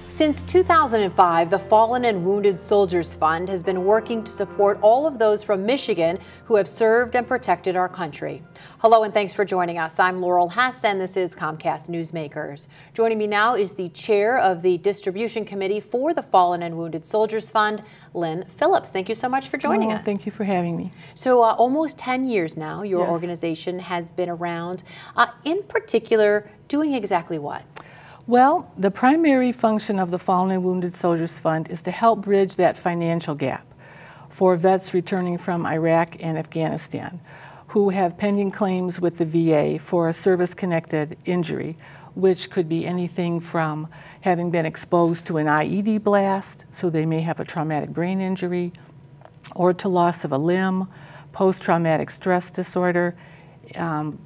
Since 2005, the Fallen and Wounded Soldiers Fund has been working to support all of those from Michigan who have served and protected our country. Hello and thanks for joining us. I'm Laurel Hess and this is Comcast Newsmakers. Joining me now is the chair of the distribution committee for the Fallen and Wounded Soldiers Fund, Lynn Phillips. Thank you so much for joining us. Thank you for having me. So almost 10 years now, your Yes. organization has been around, in particular, doing exactly what? Well, the primary function of the Fallen and Wounded Soldiers Fund is to help bridge that financial gap for vets returning from Iraq and Afghanistan who have pending claims with the VA for a service-connected injury, which could be anything from having been exposed to an IED blast, so they may have a traumatic brain injury, or to loss of a limb, post-traumatic stress disorder,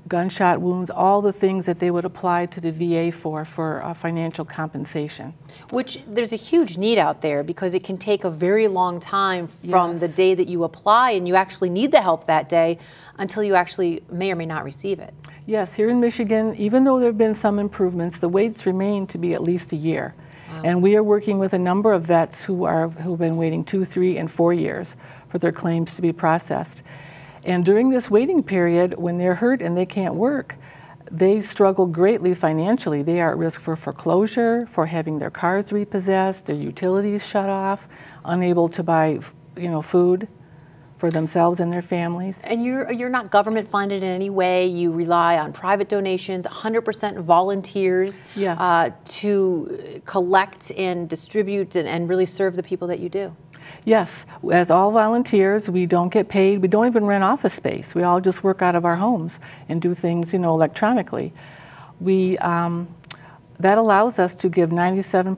gunshot wounds, all the things that they would apply to the VA for financial compensation. Which there's a huge need out there because it can take a very long time from Yes. the day that you apply and you actually need the help that day until you actually may or may not receive it. Yes, here in Michigan, even though there have been some improvements, the waits remain to be at least a year. Wow. And we are working with a number of vets who've been waiting 2, 3, and 4 years for their claims to be processed. And during this waiting period, when they're hurt and they can't work, they struggle greatly financially. They are at risk for foreclosure, for having their cars repossessed, their utilities shut off, unable to buy, food for themselves and their families. And you're not government funded in any way. You rely on private donations, 100% volunteers. Yes. To collect and distribute and really serve the people that you do. Yes, as all volunteers, we don't get paid. We don't even rent office space. We all just work out of our homes and do things, electronically. That allows us to give 97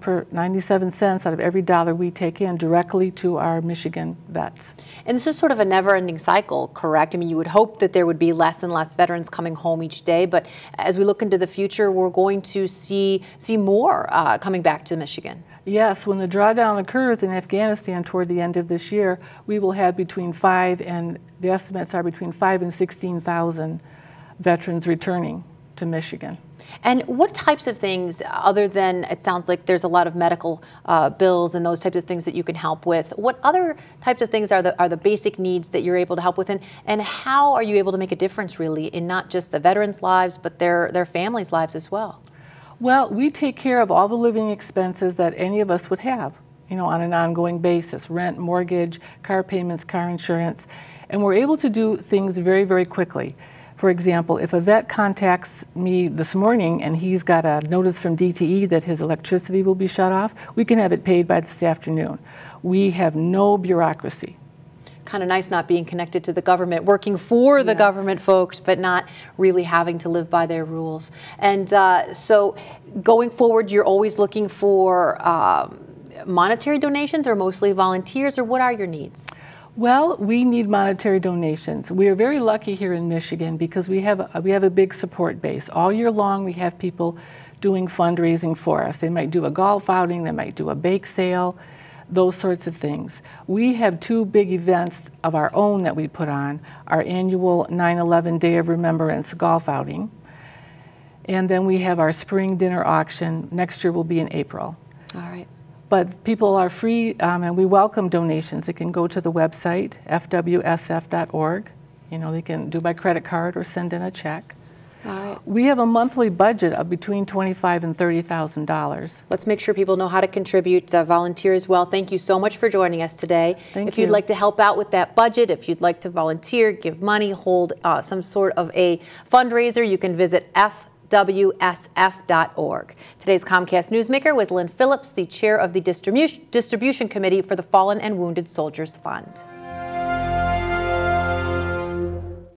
cents out of every dollar we take in directly to our Michigan vets. And this is sort of a never-ending cycle, correct? I mean, you would hope that there would be less and less veterans coming home each day, but as we look into the future, we're going to see more coming back to Michigan. Yes, when the drawdown occurs in Afghanistan toward the end of this year, we will have between 5 and the estimates are between 5 and 16,000 veterans returning to Michigan. And what types of things, other than, it sounds like there's a lot of medical bills and those types of things that you can help with, what other types of things are the basic needs that you're able to help with, and how are you able to make a difference really in not just the veterans' lives, but their families' lives as well? Well, we take care of all the living expenses that any of us would have, on an ongoing basis: rent, mortgage, car payments, car insurance, and we're able to do things very, very quickly. For example, if a vet contacts me this morning and he's got a notice from DTE that his electricity will be shut off, we can have it paid by this afternoon. We have no bureaucracy. Kind of nice not being connected to the government, working for the government folks, but not really having to live by their rules. And so going forward, you're always looking for monetary donations or mostly volunteers, or what are your needs? Well, we need monetary donations. We are very lucky here in Michigan because we have a big support base. All year long we have people doing fundraising for us. They might do a golf outing, they might do a bake sale, those sorts of things. We have 2 big events of our own that we put on: our annual 9/11 Day of Remembrance golf outing, and then we have our spring dinner auction. Next year will be in April. All right. But people are free, and we welcome donations. They can go to the website, fwsf.org. They can do by credit card or send in a check. All right. We have a monthly budget of between $25,000 and $30,000. Let's make sure people know how to contribute, volunteer as well. Thank you so much for joining us today. If you'd like to help out with that budget, if you'd like to volunteer, give money, hold some sort of a fundraiser, you can visit FWSF.org. Today's Comcast Newsmaker was Lynn Phillips, the chair of the distribution committee for the Fallen and Wounded Soldiers Fund.